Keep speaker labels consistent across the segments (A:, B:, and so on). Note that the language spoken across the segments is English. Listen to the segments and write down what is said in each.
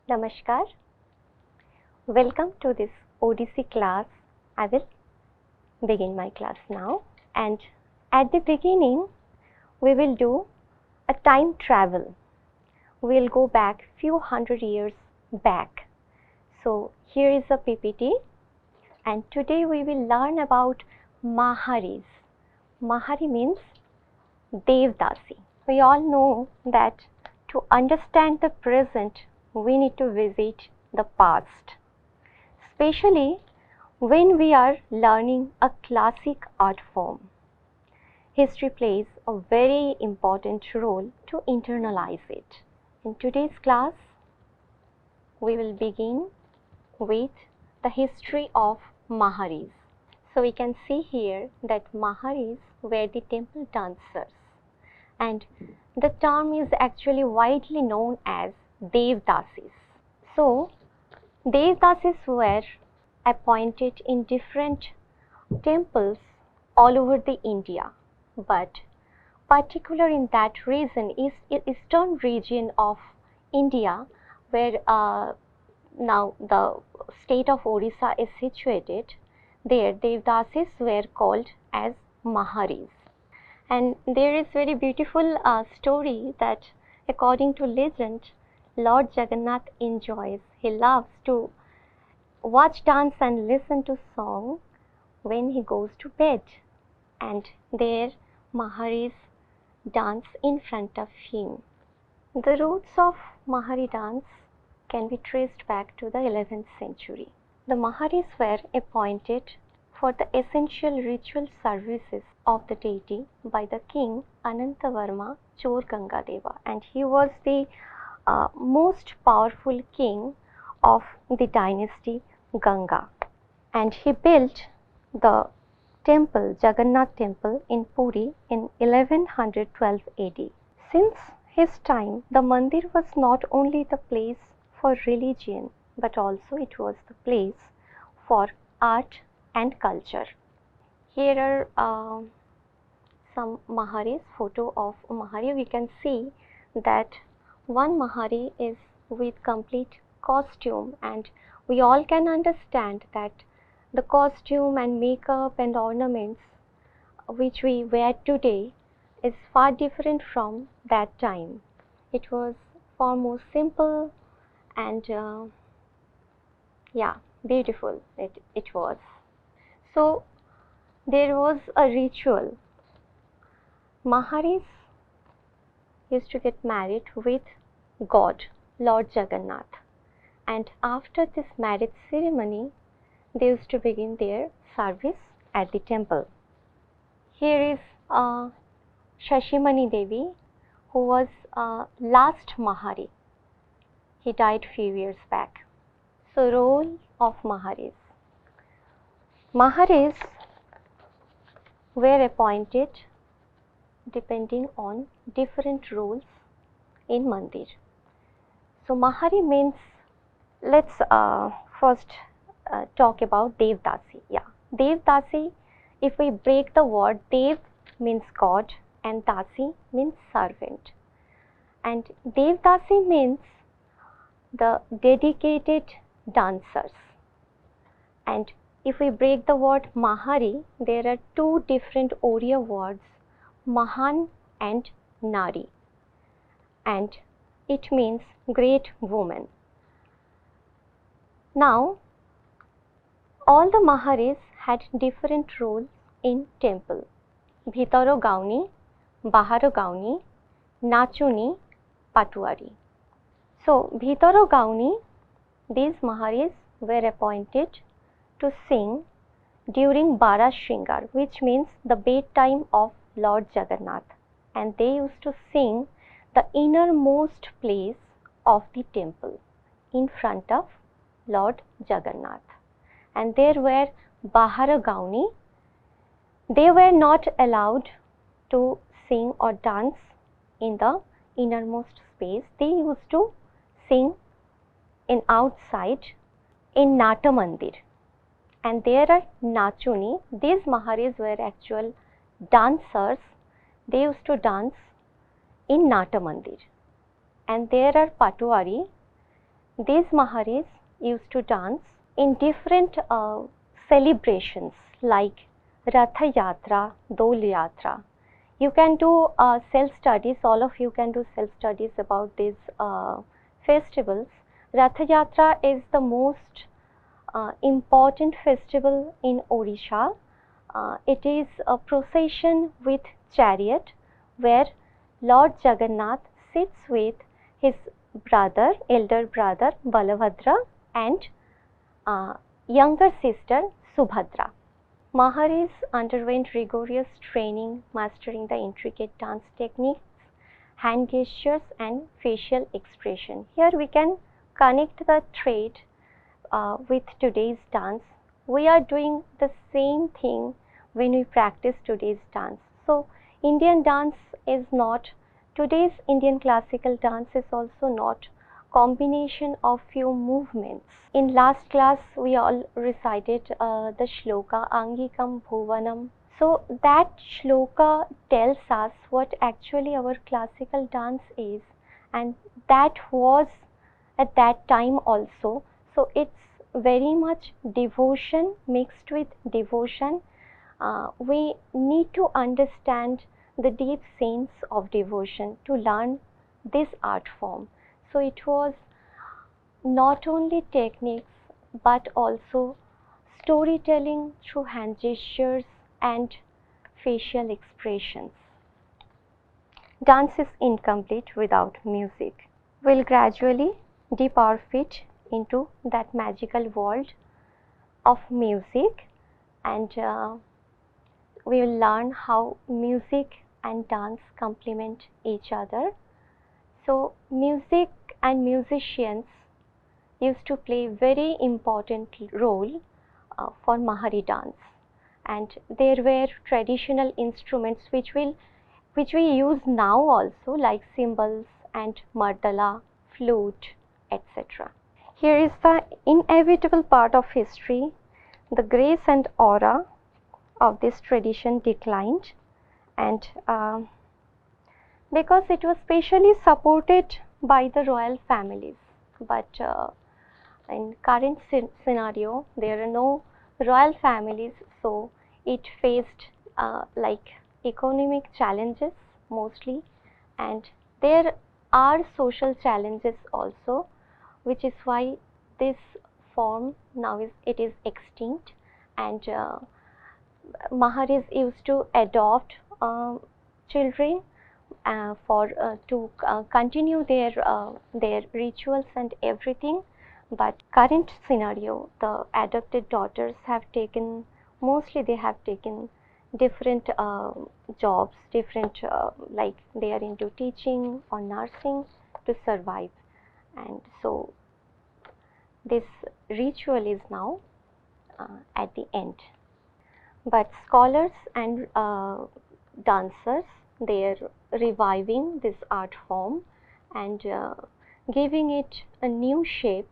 A: Namaskar. Welcome to this Odissi class. I will begin my class now, and at the beginning we will do a time travel. We'll go back few hundred years back. So here is a PPT, and today we will learn about Maharis. Mahari means Devdasi. We all know that to understand the present we need to visit the past, especially when we are learning a classic art form. History plays a very important role to internalize it. In today's class, we will begin with the history of Maharis. So we can see here that Maharis were the temple dancers, and the term is actually widely known as Devdasis. So Devdasis were appointed in different temples all over the India, but particular in that region is eastern region of India, where now the state of Odisha is situated. There Devdasis were called as Maharis. And there is very beautiful story that according to legend, Lord Jagannath enjoys, he loves to watch dance and listen to song when he goes to bed, and there Maharis dance in front of him. The roots of Mahari dance can be traced back to the 11th century. The Maharis were appointed for the essential ritual services of the deity by the king Anantavarma Chor Gangadeva, and he was the most powerful king of the dynasty Ganga, and he built the temple, Jagannath temple in Puri in 1112 AD. Since his time, the mandir was not only the place for religion, but also it was the place for art and culture. Here are some Maharis, photo of Mahari. We can see that one Mahari is with complete costume, and we all can understand that the costume and makeup and ornaments which we wear today is far different from that time. It was far more simple and beautiful it was. So there was a ritual. Maharis used to get married with God, Lord Jagannath, and after this marriage ceremony they used to begin their service at the temple. Here is Shashimani Devi, who was last Mahari. He died few years back. So role of Maharis. Maharis were appointed depending on different roles in mandir. So Mahari means, let's first talk about Devdasi. Devdasi, if we break the word, Dev means God and Dasi means servant, and Devdasi means the dedicated dancers. And if we break the word Mahari, there are two different Oriya words, Mahan and Nari, and it means great woman. Now all the Maharis had different roles in temple. Bhitaro Gauni, Baharo Gauni, Nachuni, Patuari. So Bhitaro Gauni, these Maharis were appointed to sing during Bara Shringar, which means the bedtime of Lord Jagannath, and they used to sing the innermost place of the temple in front of Lord Jagannath. And there were Bahara Gauni. They were not allowed to sing or dance in the innermost space. They used to sing in outside in Nata Mandir. And there are Nachuni. These Maharis were actual dancers. They used to dance in Nata Mandir. And there are Patuari. these Maharis used to dance in different celebrations like Ratha Yatra, Dol Yatra. You can do self-studies, all of you can do self-studies about these festivals. Ratha Yatra is the most important festival in Odisha. It is a procession with chariot where Lord Jagannath sits with his brother, elder brother Balabhadra and younger sister Subhadra. Maharis underwent rigorous training, mastering the intricate dance techniques, hand gestures and facial expression. Here we can connect the thread with today's dance. We are doing the same thing when we practice today's dance. So Indian dance is not, today's Indian classical dance is also not combination of few movements. In last class we all recited the shloka Angikam Bhuvanam. So that shloka tells us what actually our classical dance is, and that was at that time also. So it's very much devotion mixed with devotion. We need to understand the deep sense of devotion to learn this art form. So it was not only techniques but also storytelling through hand gestures and facial expressions. Dance is incomplete without music. We'll gradually dip our feet into that magical world of music, and we will learn how music and dance complement each other. So music and musicians used to play very important role for Mahari dance, and there were traditional instruments which we use now also, like cymbals and mardala, flute, etc. Here is the inevitable part of history. The grace and aura of this tradition declined, and because it was specially supported by the royal families. But in current scenario, there are no royal families, so it faced like economic challenges mostly, and there are social challenges also, which is why this form now it is extinct, and Maharis used to adopt children to continue their rituals and everything. But current scenario, the adopted daughters have taken, mostly they have taken different jobs, different like they are into teaching or nursing to survive, and so this ritual is now at the end. But scholars and dancers, they are reviving this art form and giving it a new shape,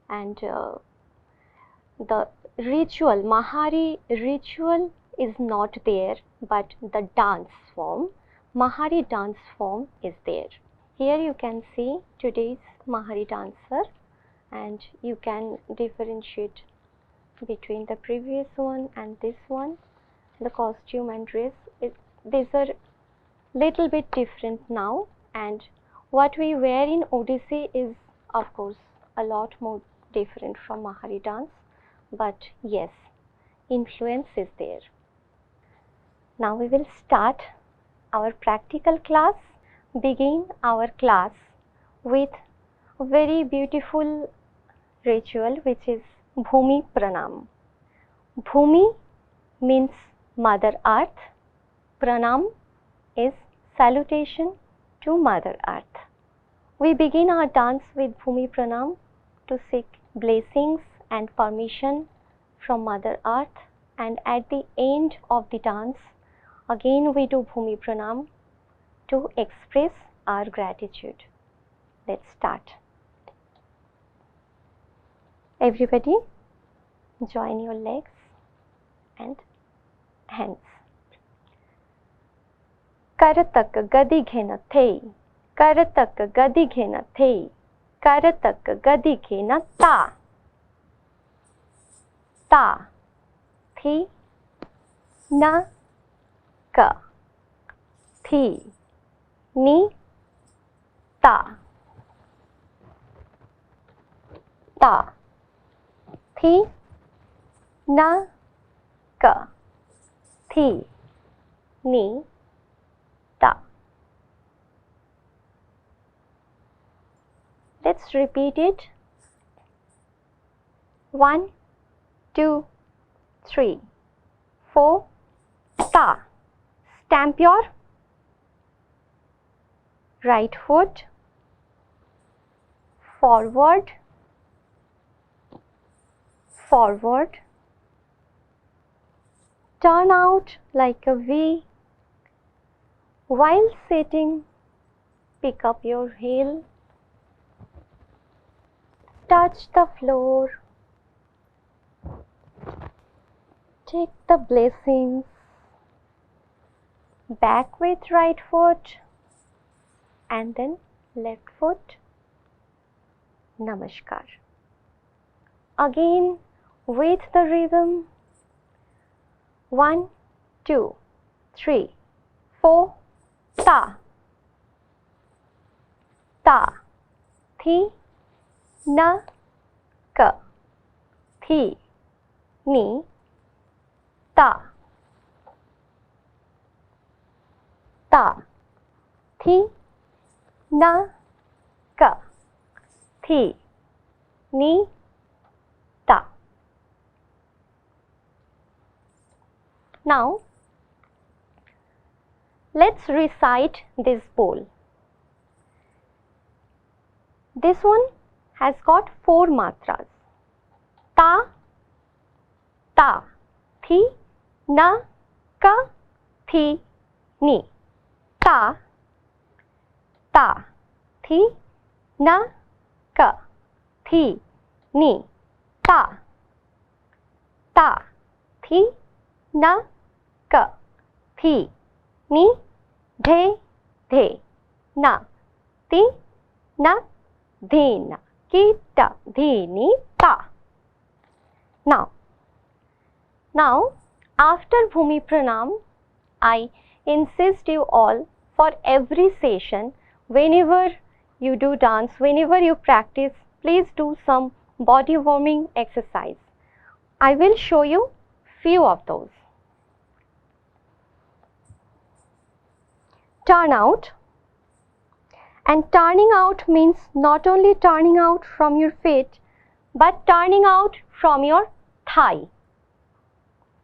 A: and the ritual, Mahari ritual is not there, but the dance form, Mahari dance form is there. Here you can see today's Mahari dancer, and you can differentiate between the previous one and this one. The costume and dress, these are little bit different now, and what we wear in Odissi is of course a lot more different from Mahari dance, but yes, influence is there. Now we will start our practical class, begin our class with a very beautiful ritual which is Bhumi Pranam. Bhumi means Mother Earth, Pranam is salutation to Mother Earth. We begin our dance with Bhumi Pranam to seek blessings and permission from Mother Earth, and at the end of the dance, again we do Bhumi Pranam to express our gratitude. Let's start. Everybody, join your legs and hands. Karatak gadi ghena thei, Karatak gadi ghena thei, कर तक ग दिखे न ता, ता, थी न क, थी नी ता, ता, थी न क, थी नी ता. Let's repeat it. 1, 2, 3, 4. Ta. Stamp your right foot forward, forward. Turn out like a V. While sitting, pick up your heel. Touch the floor. Take the blessings. Back with right foot and then left foot. Namaskar. Again with the rhythm. 1, 2, 3, 4. Ta. Ta. Thi. Na. Ka. Thi. Ni. Ta. Ta. Thi. Na. Ka. Thi. Ni. Ta. Now, let's recite this bowl. This one has got 4 matras. Ta, ta, thi, na, ka, thi, ni. Ta, ta, thi, na, ka, thi, ni. Ta, ta, thi, na, ka, thi, ni. Dhe, dhe, na, ti, na, dhena, kita, dheni, ta. Now, after Bhumi Pranam, I insist you all for every session, whenever you do dance, whenever you practice, please do some body warming exercise. I will show you few of those. Turn out. And turning out means not only turning out from your feet, but turning out from your thigh.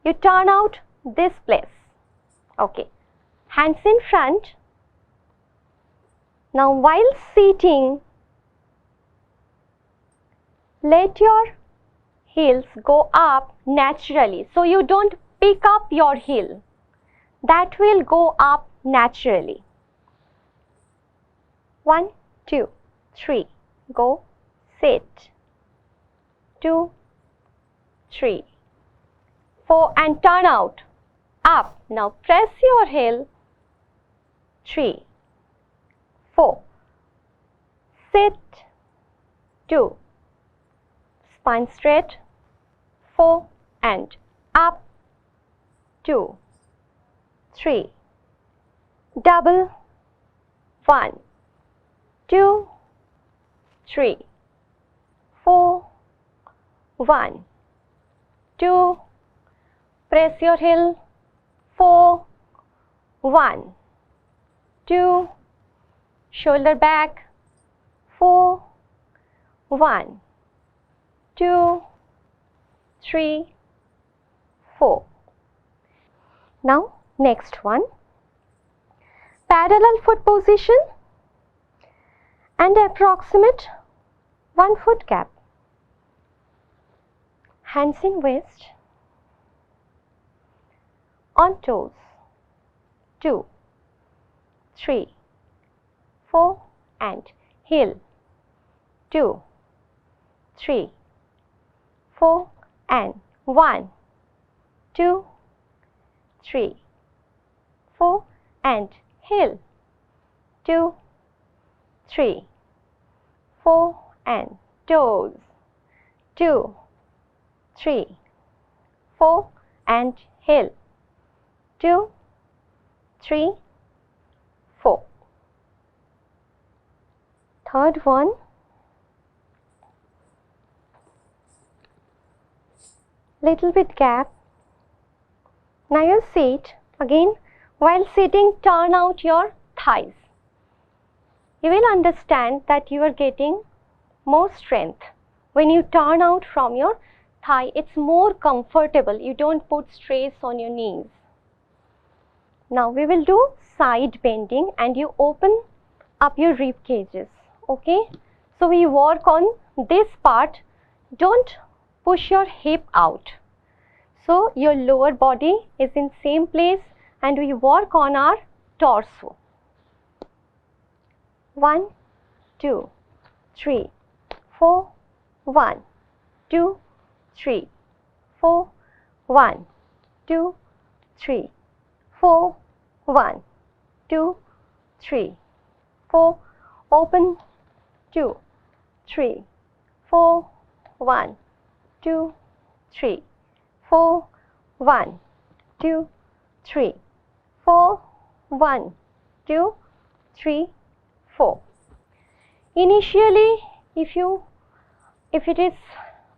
A: You turn out this place. Okay. Hands in front. Now while sitting, let your heels go up naturally. So you don't pick up your heel. That will go up naturally. 1, 2, 3. Go. Sit. 2, 3, 4 and turn out. Up. Now press your heel. 3, 4. Sit. 2. Spine straight. 4 and up. 2, 3. Double. 1, 2, 3, 4. 1, 2. Press your heel. 4. 1, 2. Shoulder back. 4. 1, 2, 3, 4. Now next one. Parallel foot position and approximate 1 foot gap. Hands in waist. On toes. 2, 3, 4 and heel. 2, 3, 4 and 1, 2, 3, 4 and heel. 2, 3, 4 and toes. 2, 3, 4 and heel. 2, 3, 4. Third one. Little bit gap. Now you sit again. While sitting, turn out your thighs. You will understand that you are getting more strength when you turn out from your thigh. It's more comfortable. You don't put stress on your knees. Now we will do side bending and you open up your rib cages. Okay, so we work on this part. Don't push your hip out. So your lower body is in same place and we work on our torso. 1, 2, 3, 4, 1, 2, 3, 4, 1, 2, 3, 4, 1, 2, 3, 4, open, 2, 3, 4, 1, 2, 3, 4, 1, 2, 3, 4, 1, 2, 3, 4. Initially, if it is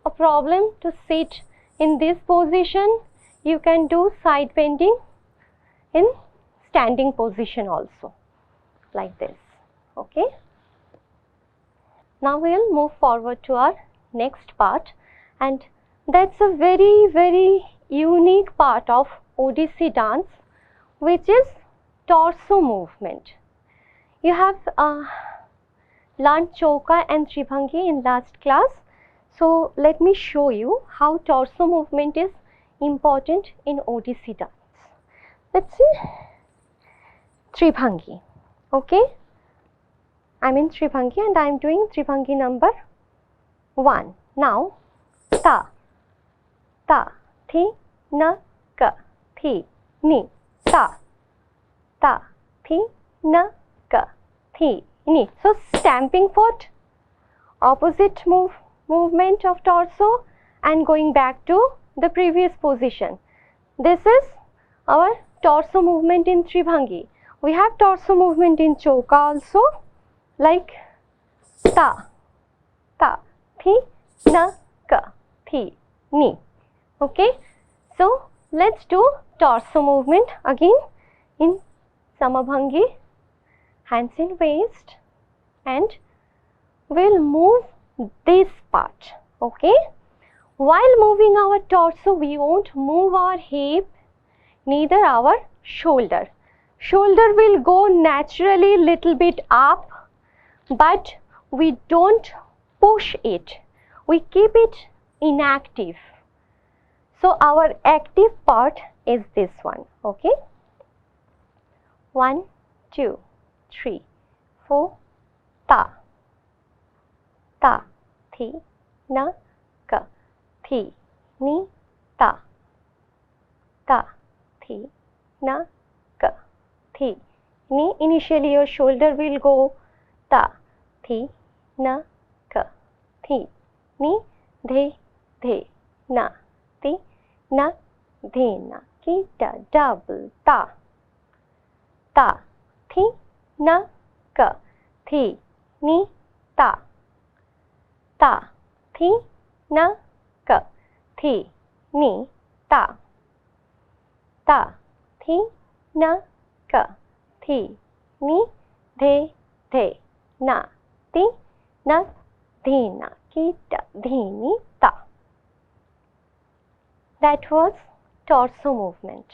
A: a problem to sit in this position, you can do side bending in standing position also, like this. Okay. Now we will move forward to our next part, and that's a very, very unique part of Odissi dance, which is torso movement. You have learned Chauka and Tribhangi in last class. So let me show you how torso movement is important in Odissi dance. Let's see. Tribhangi. Okay. I'm in Tribhangi and I'm doing Tribhangi number 1. Now, ta, ta, thi, na, ka, thi, ni, ta, ta, thi, na, ka, thi, ni. So, stamping foot, opposite movement of torso and going back to the previous position. This is our torso movement in Tribhangi. We have torso movement in Chauka also, like ta, ta, thi, na, ka, thi, ni. Okay. So, let's do torso movement again in Samabhangi, hands in waist, and we'll move this part. Okay. While moving our torso, we won't move our hip, neither our shoulder. Shoulder will go naturally little bit up, but we don't push it. We keep it inactive. So our active part is this one. Okay. 1, 2, 3, 4, ta, ta, thi, na, ka, thi, ni, ta, ta, thi, na, ka, thi, ni. Initially your shoulder will go ta, thi, na, ka, thi, ni, the, na, ti, na, the, na, ki, ta, double, ta, ta, thi, na, ka, thi, ni, ta, ta, thi, na, ka, thi, ni, ta, ta, thi, na, ka, thi, ni, the, na, ti, na, the, na, ki, ta, the, ni, ta. That was torso movement.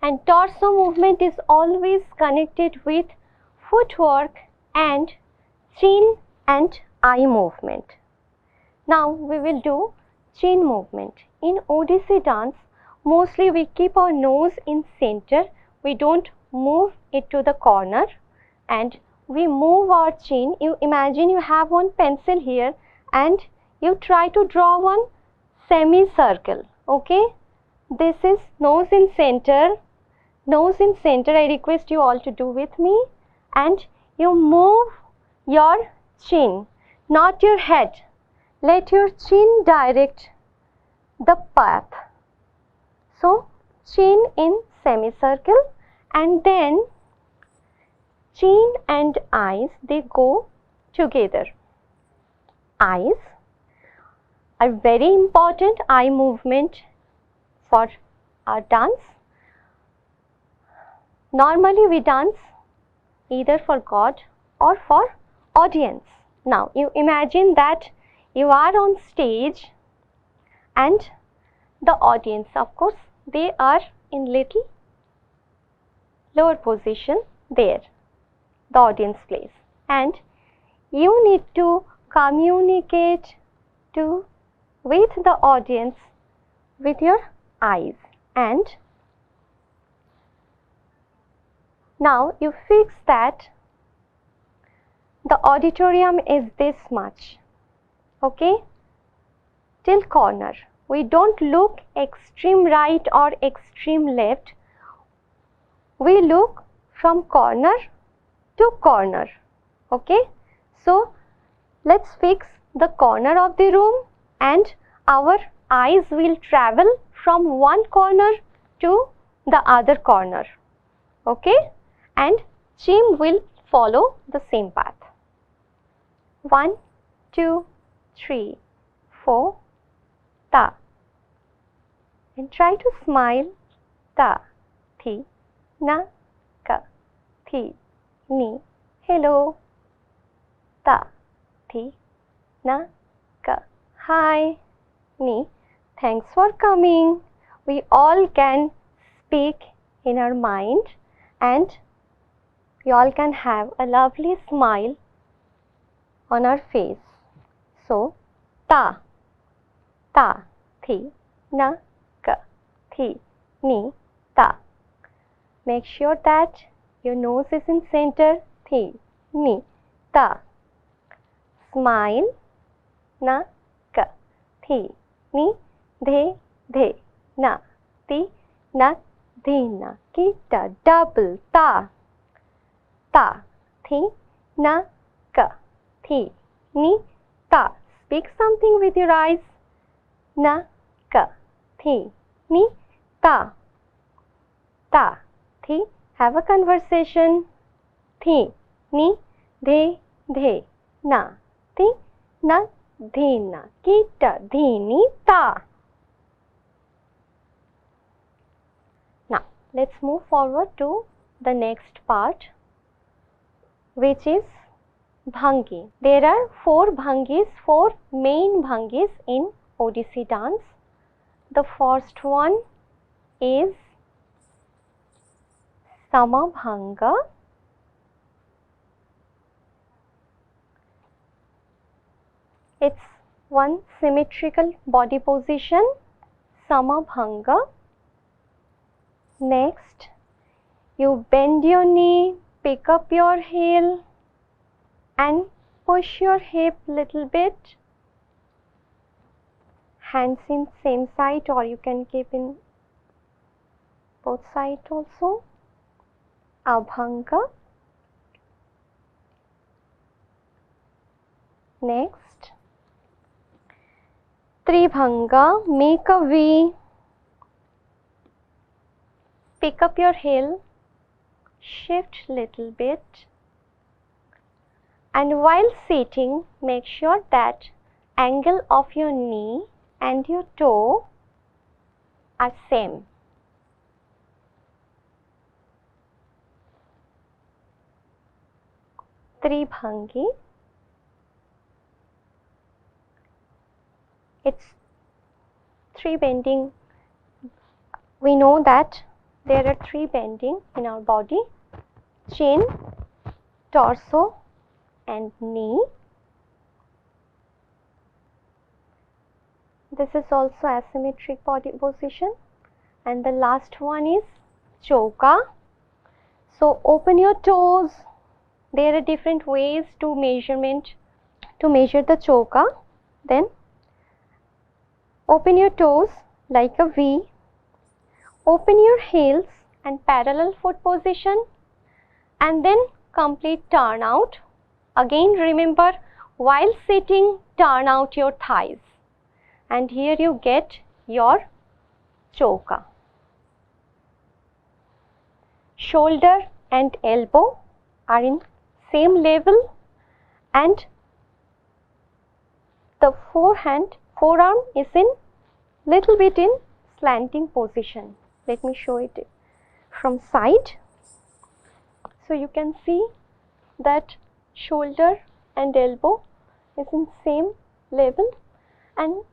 A: And torso movement is always connected with footwork and chin and eye movement. Now we will do chin movement. In Odissi dance, mostly we keep our nose in center. We don't move it to the corner and we move our chin. You imagine you have one pencil here and you try to draw one semicircle. Okay, this is nose in center. Nose in center, I request you all to do with me, and you move your chin not your head. Let your chin direct the path. So, chin in semicircle, and then chin and eyes, they go together. Eyes are very important eye movement for our dance. Normally we dance either for God or for audience. Now you imagine that you are on stage and the audience, of course, they are in little lower position there, the audience place, and you need to communicate with the audience with your eyes. And now you fix that the auditorium is this much, okay, till corner. We don't look extreme right or extreme left. We look from corner to corner, okay. So let's fix the corner of the room, and our eyes will travel from one corner to the other corner, okay, and chin will follow the same path. 1, 2, 3, 4, ta, and try to smile. Ta, thi, na, ka, thi, ni, hello. Ta, thi, na, ka, hi, ni, thanks for coming. We all can speak in our mind, and we all can have a lovely smile on our face. So, ta, thi, na, ka, thi, ni, ta. Make sure that your nose is in center. Thi, ni, ta. Smile. Na, ka, thi, ni, de, na, ti, na, na, kita, double, ta, thi, na, ka, thi, ni, ta. Speak something with your eyes. Na, ka, thi, ni, ta, thi. Have a conversation. Thi, ni, de, na, ti, na, na, kita, ni, ta. Now, let's move forward to the next part, which is bhangi. There are 4 bhangis, 4 main bhangis in Odissi dance. The first one is Samabhanga. It's one symmetrical body position, Samabhanga. Next, you bend your knee, pick up your heel and push your hip little bit. Hands in same side, or you can keep in both sides also. Abhanga. Next, Tribhanga. Make a V. Pick up your heel, shift little bit, and while sitting, make sure that angle of your knee and your toe are same. Tribhangi. It's 3 bending. We know that there are 3 bending in our body: chin, torso and knee. This is also asymmetric body position. And the last one is choka. So open your toes. There are different ways to measure the choka. Then open your toes like a V. Open your heels and parallel foot position, and then complete turn out. Again remember, while sitting, turn out your thighs, and here you get your choka. Shoulder and elbow are in same level, and the forearm is in little bit in slanting position. Let me show it from side. So you can see that shoulder and elbow is in same level, and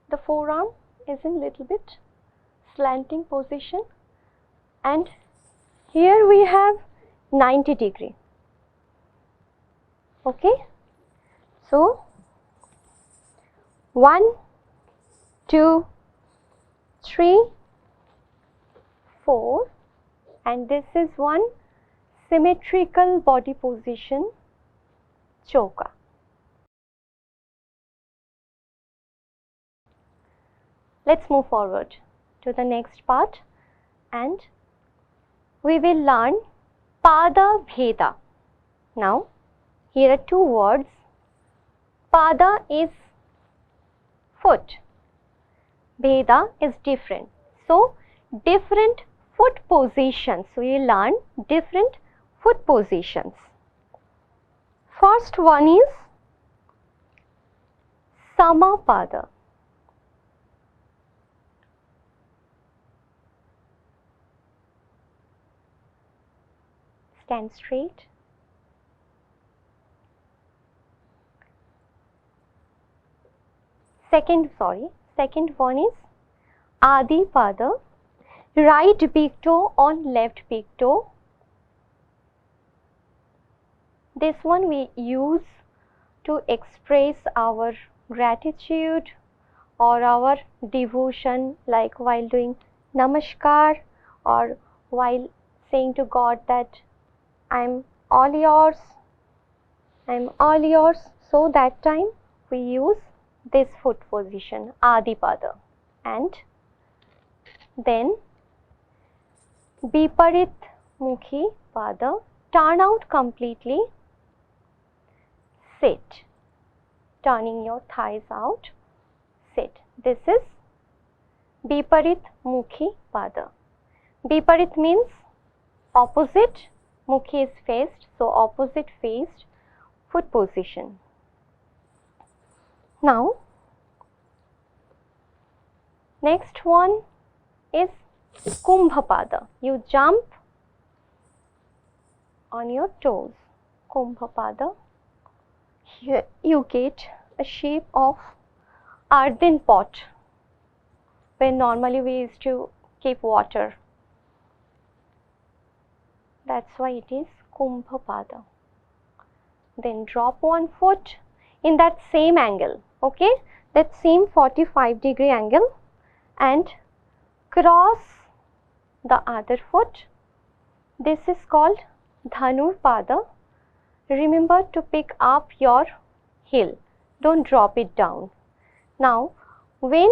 A: the forearm is in little bit slanting position, and here we have 90 degree. Okay, so 1, 2, 3, 4, and this is one symmetrical body position, choka. Let's move forward to the next part, and we will learn pada bheda. Now, here are two words. Pada is foot, bheda is different. So, different foot positions. We will learn different foot positions. First one is samapada. Stand straight. Second one is Adi Pada, right big toe on left big toe. This one we use to express our gratitude or our devotion, like while doing namaskar or while saying to God that I'm all yours, so that time we use this foot position, Adipada. And then Viparit Mukhi Pada, turn out completely, sit, turning your thighs out, sit. This is Viparit Mukhi Pada. Viparit means opposite, Mukhi is faced, so opposite faced foot position. Now, next one is Kumbha Pada. You jump on your toes, Kumbha Pada. Here you get a shape of earthen pot, where normally we used to keep water. That's why it is Kumbha Pada. Then drop one foot in that same angle, okay, that same 45-degree angle, and cross the other foot. This is called Dhanur Pada. Remember to pick up your heel, don't drop it down. Now, when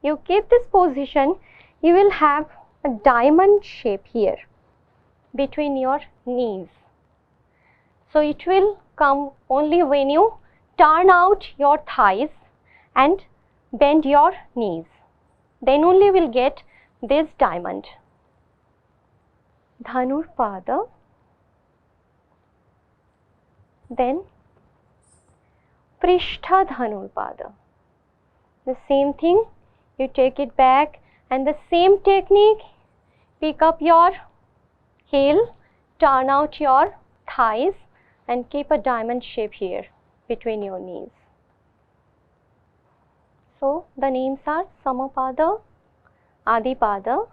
A: you keep this position, you will have a diamond shape here between your knees. So it will come only when you turn out your thighs and bend your knees. Then only will get this diamond. Dhanur Pada. Then Prishtha Dhanur Pada. The same thing, you take it back, and the same technique, pick up your heel, turn out your thighs, and keep a diamond shape here between your knees. So the names are Samapada, Adipada,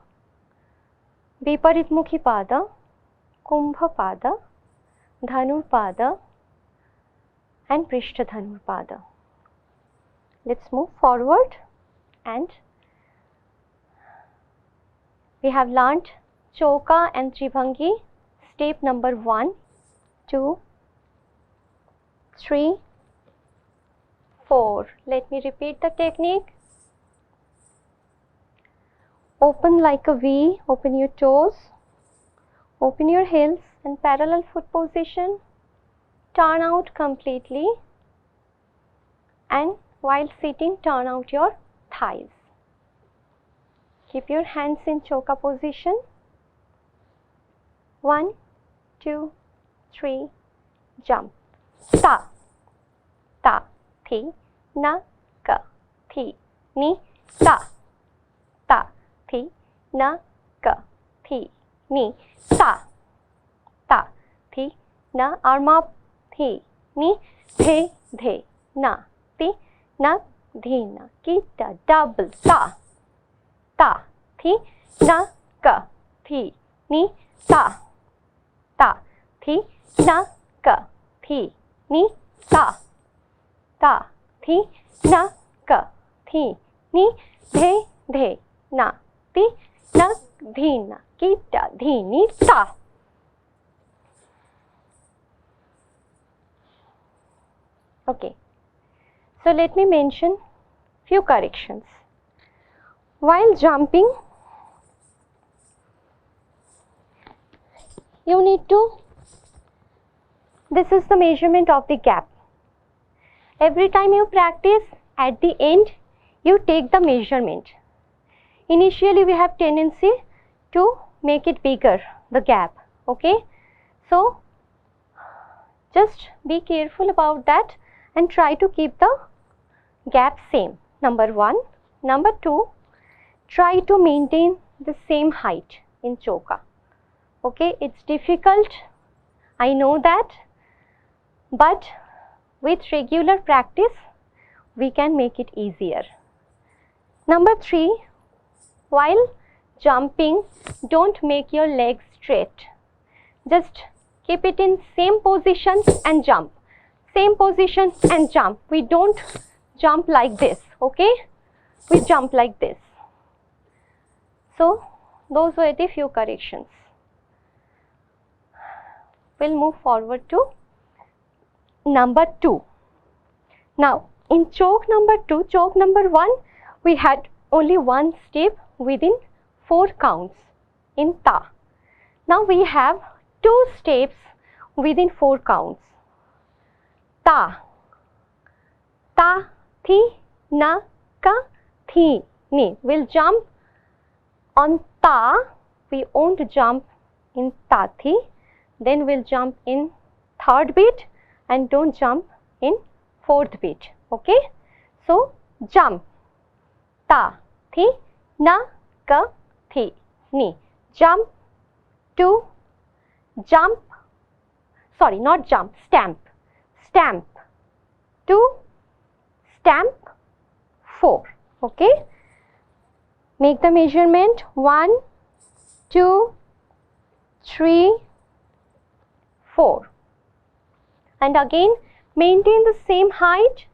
A: Viparitmukhi Pada, Kumbha Pada, Dhanur Pada, and Prishtha Dhanur Pada. Let's move forward, and we have learnt Choka and Tribhangi. Step number 1, 2, 3, 4. Let me repeat the technique. Open like a V, open your toes, open your heels in parallel foot position. turn out completely, and while sitting, turn out your thighs. Keep your hands in choka position. 1, 2, 3, jump. Ta, ta, thi, na, ka, thi, ni, ta, ta, thi, na, ka, thi, ni, ta, ta, thi, na, arm up, thi, ni, the, na, ti, na, dhi, na, kita, double, ta, ta, thi, na, ka, thi, ni, ta, ta, thi, na, ka, thi, ni, ta, ta, thi, na, ka, thi, ni, the, na, ti, na, dhi, na, kita, dhi, ni, ta. Okay, so let me mention few corrections. While jumping, you need to, this is the measurement of the gap. Every time you practice, at the end, you take the measurement. Initially, we have tendency to make it bigger, the gap, okay? So, just be careful about that and try to keep the gap same, number 1. Number 2, try to maintain the same height in choka. Okay, it's difficult, I know that, but with regular practice, we can make it easier. Number 3, while jumping, don't make your legs straight. Just keep it in same position and jump. Same position and jump. We don't jump like this, okay? We jump like this. So, those were the few corrections. We'll move forward to number 2. Now, in choke number 2, choke number 1, we had only one step within 4 counts in ta. Now, we have 2 steps within 4 counts. Ta, ta, thi, na, ka, thi, ni. We'll jump on ta, we won't jump in ta, thi. Then we'll jump in 3rd beat and don't jump in 4th beat, okay? So, jump, ta, thi, na, ka, thi, ni. Jump, 2, jump, sorry, not jump, stamp, stamp, 2, stamp, 4, okay? Make the measurement 1, 2, 3, 4, and again maintain the same height.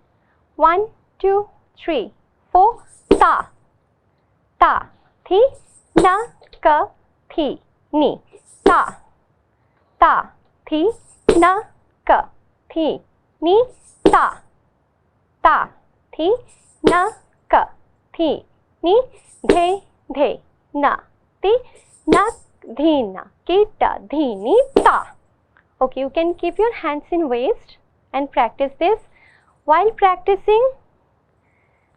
A: 1, 2, 3, 4, ta, ta, thi, na, ka, thi, ni, ta, ta, thi, na, ka, thi, ni, ta, ta, thi, na, ka, thi, ni, the, na, ti, na, dhi, na, kita, dhi, ni, ta. Okay, you can keep your hands in waist and practice this. While practicing,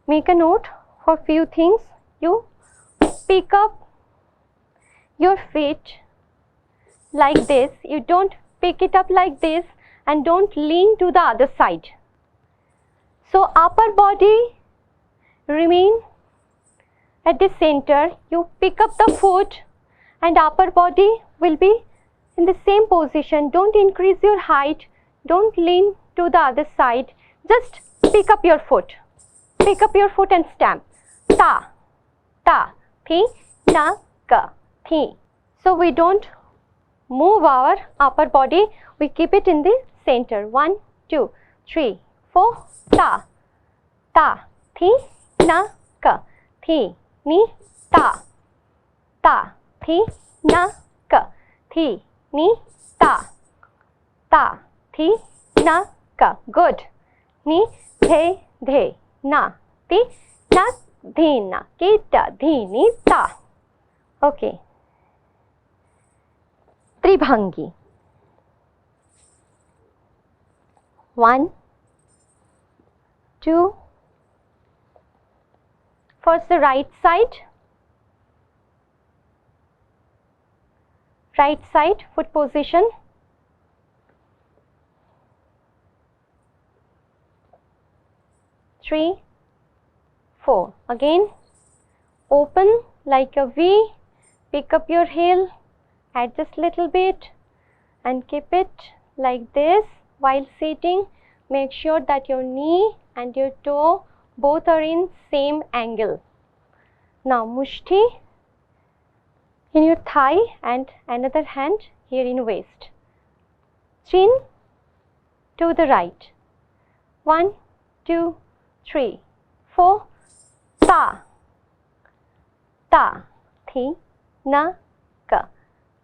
A: make a note for few things. You pick up your feet like this. You don't pick it up like this and don't lean to the other side. So, upper body remain at the center. You pick up the foot and upper body will be in the same position. Don't increase your height, don't lean to the other side, just pick up your foot and stamp. Ta, ta, thi, na, ka, thi. So, we don't move our upper body, we keep it in the center. 1, 2, 3, 4, ta, ta, thi, na, ka, thi, ni, ta, ta, thi, na, ka, thi, ni, ta, ta, thi, na, ka. Good. Ni, the, na, ti, na, dhi, na, kita, dhi, ni, ta. Okay. Tribhangi. 1, 2. First the right side. Right side foot position. 3, 4. Again, open like a V. Pick up your heel, adjust little bit and keep it like this while sitting. Make sure that your knee and your toe both are in same angle. Now mushti in your thigh and another hand here in waist. Chin to the right. 1, 2, 3, 4. Ta, ta, thi, na, ka,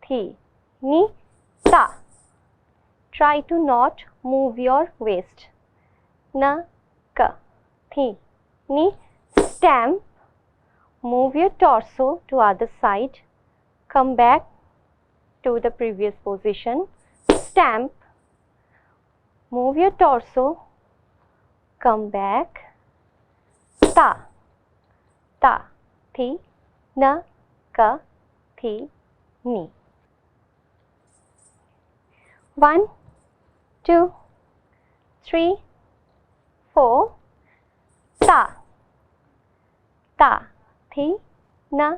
A: thi, ni, ta. Try to not move your waist. Na, ka, thi, ni. Stamp. Move your torso to other side. Come back to the previous position. Stamp. Move your torso. Come back. Ta, ta, thi, na, ka, thi, ni. 1, 2, 3, 4. Ta, ta, thi, na,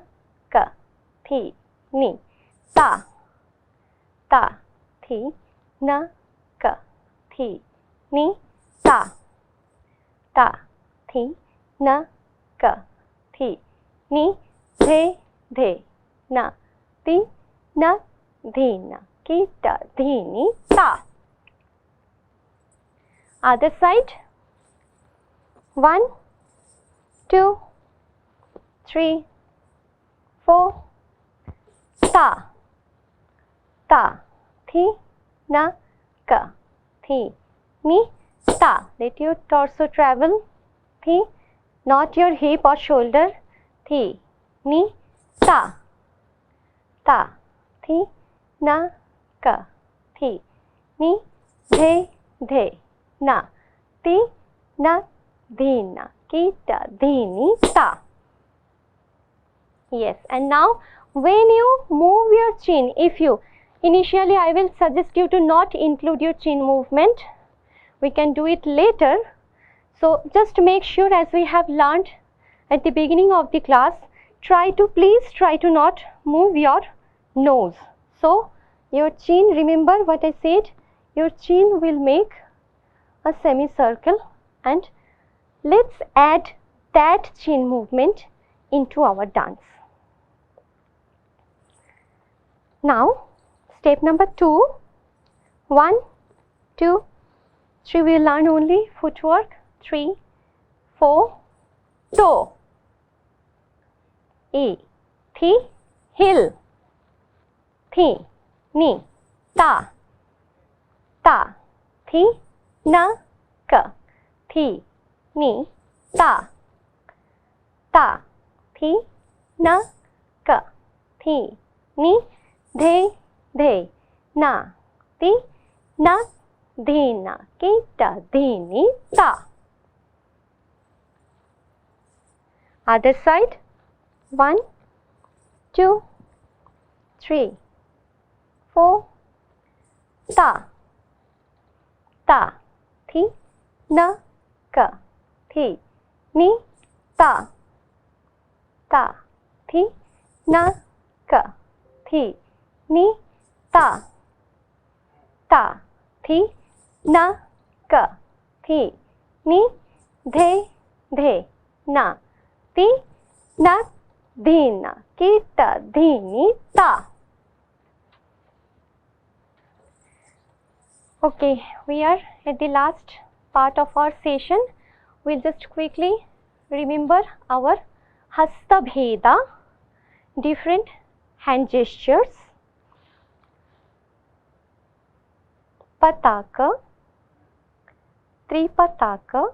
A: ka, thi, ni. Ta, ta, thi, na, ka, thi, ni. Ta, ta, thi, na, ka, thi, ni. The, the, na, ti, na, thi, na, ki, ta, thi, ni, ta. Other side. 1, 2, 3, 4. Ta, ta, thi, na, ka, thi, ni. Ta. Let your torso travel. Thi. Not your hip or shoulder. Thi, ni, ta, ta, thi, na, ka, thi, ni. The, the, na, ti, na, thi, na, ki, ta, thi, ni, ta. Yes, and now when you move your chin, initially I will suggest you to not include your chin movement. We can do it later. So just make sure, as we have learned at the beginning of the class, please try to not move your nose. So your chin, remember what I said, your chin will make a semicircle, and let's add that chin movement into our dance. Now step number 2. 1, 2, 3. We will learn only footwork. 3, 4. Toe, e, thi, heel, thi, ni, ta, ta, thi, na, ka, thi, ni, ta, ta, thi, na, ka, thi, ni. The, the, na, ti, na, thi, na, ki, ta, thi, ni, ta. Other side. 1, 2, 3, 4. Ta, ta, thi, na, ka, thi, ni, ta, ta, thi, na, ka, thi, ni, ta, ta, thi, na, ka, thi, ni. The, na, ti, na, thi, na, ki, ta, thi, ni, ta. Okay, we are at the last part of our session. We'll just quickly remember our hasta bheda, different hand gestures. Pataka, tripataka,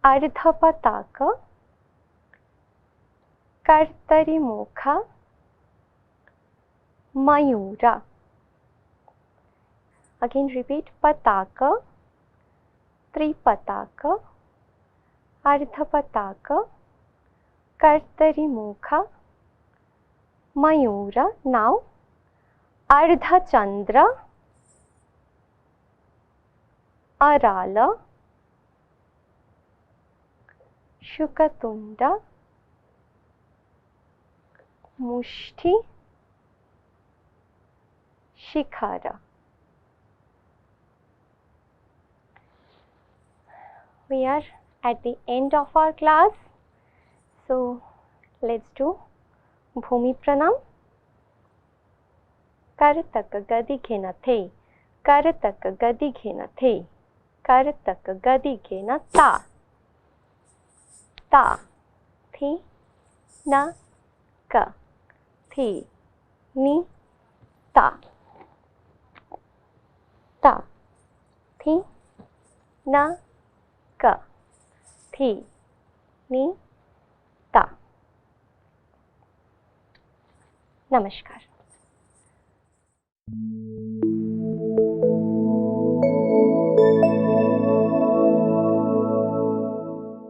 A: ardha pataka, kartari mukha, mayura. Again repeat. Pataka, Tripataka, Ardhapataka, Kartarimukha, Mayura. Now Ardhachandra, Arala, Shukatunda, Mushti, Shikhara. We are at the end of our class, so let's do Bhumi Pranam. Kartak gadi khena the, Kartak gadi khena the, Kartak gadi khena ta, ta, thi, na, ka, thi, ni, ta, ta, thi, na, ka, thi, ni, ta. Namaskar.